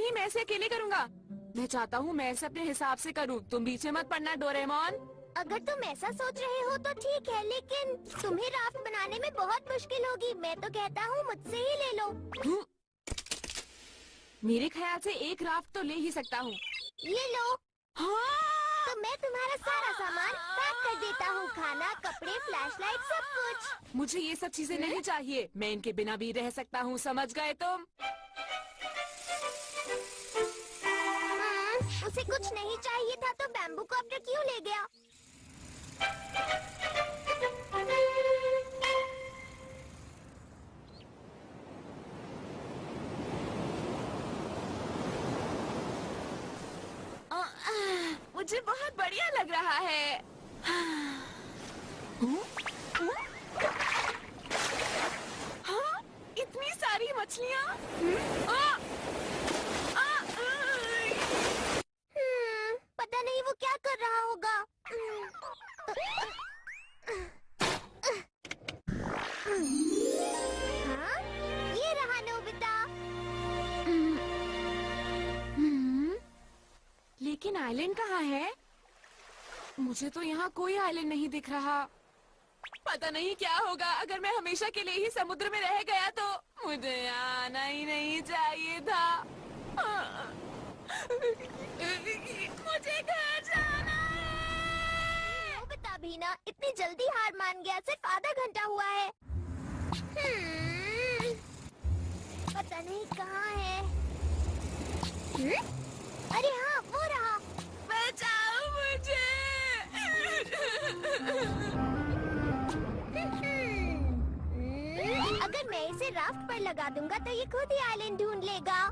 नहीं, मैं इसे अकेले करूँगा। मैं चाहता हूँ मैं इसे अपने हिसाब से करूँ। तुम बीच में मत पड़ना डोरेमोन। अगर तुम ऐसा सोच रहे हो तो ठीक है, लेकिन तुम्हें राफ्ट बनाने में बहुत मुश्किल होगी। मैं तो कहता हूँ मुझसे ही ले लो। मेरे ख्याल से एक राफ्ट तो ले ही सकता हूँ। ये लो। हाँ। तो मैं तुम्हारा सारा सामान पैक कर देता हूँ, खाना, कपड़े, फ्लैशलाइट, सब कुछ। मुझे ये सब चीजें नहीं चाहिए, मैं इनके बिना भी रह सकता हूँ, समझ गए तुम? उसे कुछ नहीं चाहिए था तो बैम्बू कॉप्टर क्यों ले गया? मुझे बहुत बढ़िया लग रहा है। हाँ, इतनी सारी मछलियाँ। पता नहीं वो क्या कर रहा होगा। हाँ? ये रहा नोबिता। लेकिन आइलैंड कहाँ है? मुझे तो यहाँ कोई आइलैंड नहीं दिख रहा। पता नहीं क्या होगा अगर मैं हमेशा के लिए ही समुद्र में रह गया तो। मुझे यहाँ आना ही नहीं चाहिए था। मुझे घर जाना है। नोबिता भी ना इतनी जल्दी हार मान गया, सिर्फ आधा घंटा हुआ है। पता नहीं कहाँ है। अरे हाँ, वो रहा। बचाओ मुझे। अगर मैं इसे राफ्ट पर लगा दूंगा तो ये खुद ही आइलैंड ढूंढ लेगा।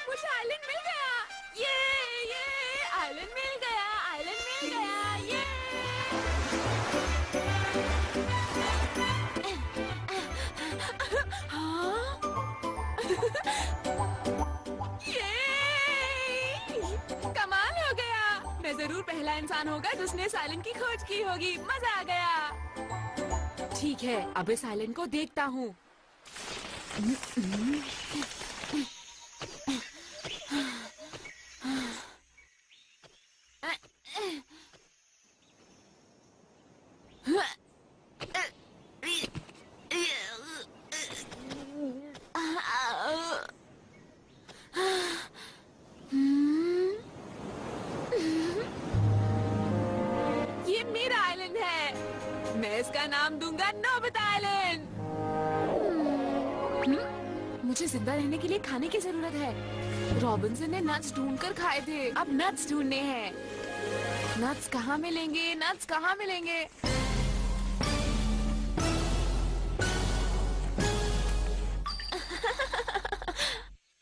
मुझे आइलैंड मिल गया। ये आइलैंड मिल गया, आइलैंड मिल गया। कमाल हो गया। मैं जरूर पहला इंसान होगा जिसने इस आइलैंड की खोज की होगी। मजा आ गया। ठीक है, अब इस आइलैंड को देखता हूँ। ये मेरा आइलैंड है। मैं इसका नाम दूंगा नोबिता आइलैंड। मुझे जिंदा रहने के लिए खाने की जरूरत है। रॉबिन्सन ने नट्स ढूंढकर खाए थे, अब नट्स ढूंढने हैं। नट्स कहाँ मिलेंगे? नट्स कहाँ मिलेंगे?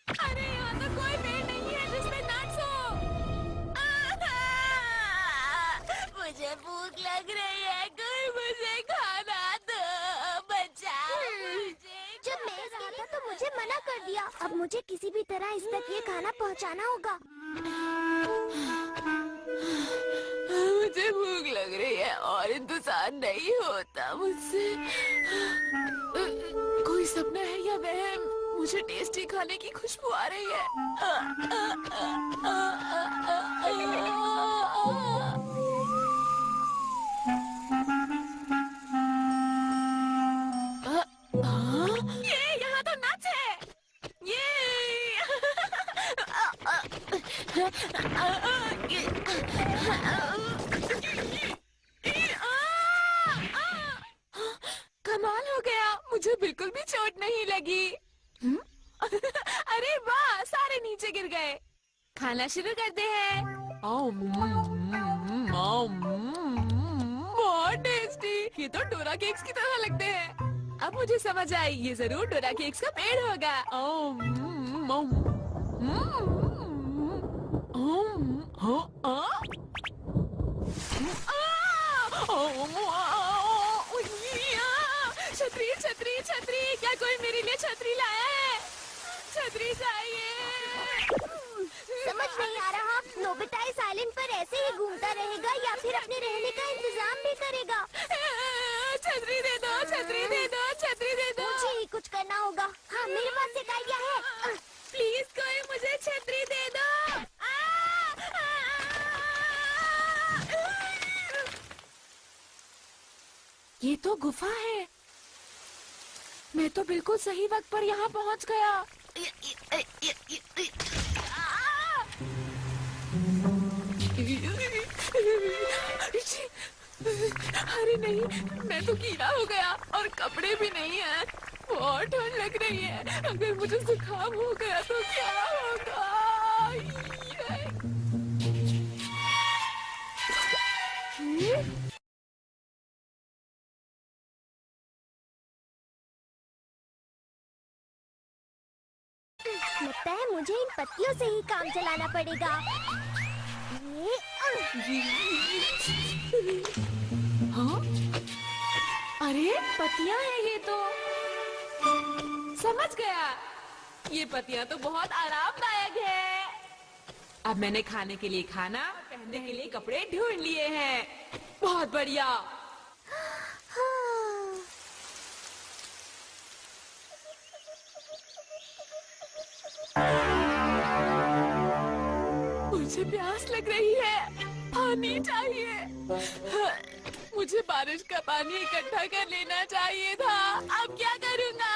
अरे यहाँ तो कोई पेड़ नहीं है जिसमें नट्स हो। मुझे भूख लग रही है, कोई मुझे खाना दो, बचाओ मुझे। जब मैं इसके लिए तो मुझे मना कर दिया। अब मुझे किसी भी तरह इस तक ये खाना पहुंचाना होगा। मुझे भूख लग रही है और इंतजार नहीं होता मुझसे। कोई सपना है या वहम? मुझे टेस्टी खाने की खुशबू आ रही है। ये यहाँ तो नट्स है। ये कमाल हो गया, मुझे बिल्कुल भी चोट नहीं लगी। अरे वाह, सारे नीचे गिर गए। खाना शुरू करते हैं। बहुत टेस्टी। ये तो डोरा केक्स की तरह लगते हैं। अब मुझे समझ आई, ये जरूर डोरा केक्स का पेड़ होगा। छतरी छतरी छतरी, क्या कोई मेरे लिए छतरी लाया है? छतरी चाहिए। समझ नहीं आ रहा, नोबिता इस आइलैंड पर ऐसे ही घूमता रहेगा या फिर अपने रहने का इंतजाम भी करेगा। छतरी दे दो, छतरी दे दो, छतरी दे दो। मुझे ही कुछ करना होगा। हाँ, मेरे पास एक आइडिया है। प्लीज कोई मुझे छतरी दे दो। ये तो गुफा है। मैं तो बिल्कुल सही वक्त पर यहाँ पहुँच गया। अरे नहीं, मैं तो कीड़ा हो गया और कपड़े भी नहीं है। बहुत ठंड लग रही है। अगर मुझे जुकाम हो गया तो क्या होगा? लगता है मुझे इन पत्तियों से ही काम चलाना पड़ेगा। हाँ? अरे पत्तियां हैं ये तो। समझ गया, ये पत्तियां तो बहुत आरामदायक है। अब मैंने खाने के लिए खाना, पहनने के लिए कपड़े ढूंढ लिए हैं। बहुत बढ़िया। मुझे प्यास लग रही है, पानी चाहिए। मुझे बारिश का पानी इकट्ठा कर लेना चाहिए था। अब क्या करूँगा?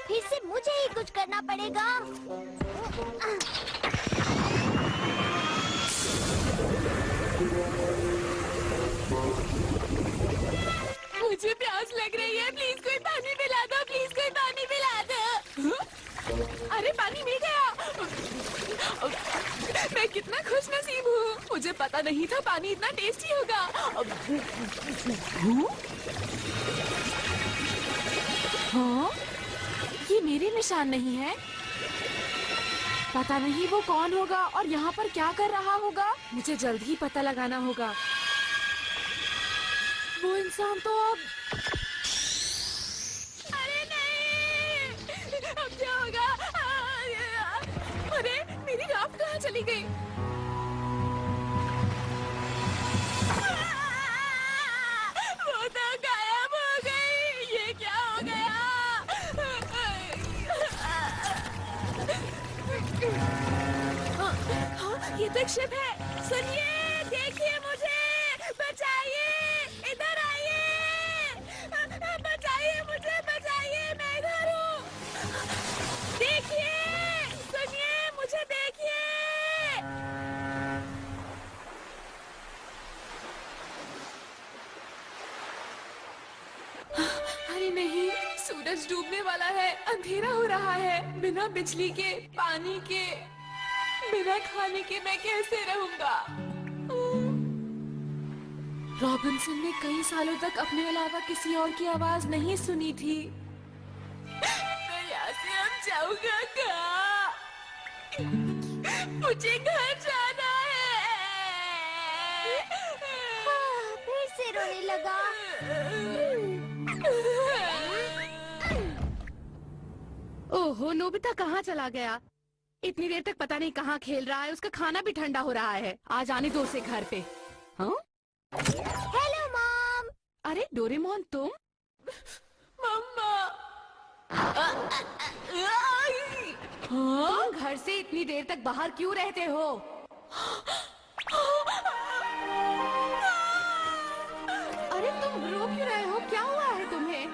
फिर से मुझे ही कुछ करना पड़ेगा। मुझे प्यास लग रही है। प्लीज कोई पानी पिला दो, प्लीज कोई पानी पिला दो। अरे पानी मिल गया। मैं कितना खुश नसीब हूँ। मुझे पता नहीं था पानी इतना टेस्टी होगा। हाँ? ये मेरे निशान नहीं है। पता नहीं वो कौन होगा और यहाँ पर क्या कर रहा होगा। मुझे जल्द ही पता लगाना होगा। वो इंसान तो अब... अरे नहीं, अब क्या होगा? अरे मेरी राफ्ट कहाँ चली गई? वो तो गायब हो गई। ये क्या हो गया? हाँ, ये तो एक शिप है। सुनिए, देखिए मुझे, बचाइए, इधर आइए, बचाइए मुझे, बचाइए, मैं इधर हूँ। देखिए, सुनिए, मुझे देखिए। अरे नहीं, सूरज डूबने वाला है, अंधेरा हो रहा है। बिना बिजली के, पानी के, बिना खाने के मैं कैसे रहूंगा? रॉबिन्सन ने कई सालों तक अपने अलावा किसी और की आवाज नहीं सुनी थी। मैं यहाँ से अब जाऊंगा कहाँ? मुझे घर जाना है। फिर से रोने लगा। ओहो, नोबिता कहाँ चला गया? इतनी देर तक पता नहीं कहाँ खेल रहा है। उसका खाना भी ठंडा हो रहा है। आज आने दो उसे घर पे। हाँ? Hello mom. अरे डोरेमोन, तुम? मम्मा। तुम घर से इतनी देर तक बाहर क्यों रहते हो? अरे तुम रो क्यों रहे हो? क्या हुआ है तुम्हें?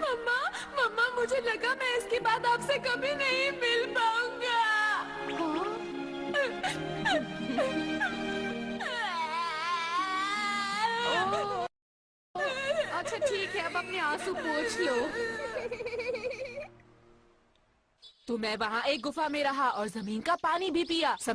मम्मा, मम्मा, मुझे लगा मैं इसके बाद आपसे कभी नहीं मिल पाऊंगा। अच्छा ठीक है, अब अपने आंसू पोंछ लो। तो मैं वहाँ एक गुफा में रहा और जमीन का पानी भी पिया।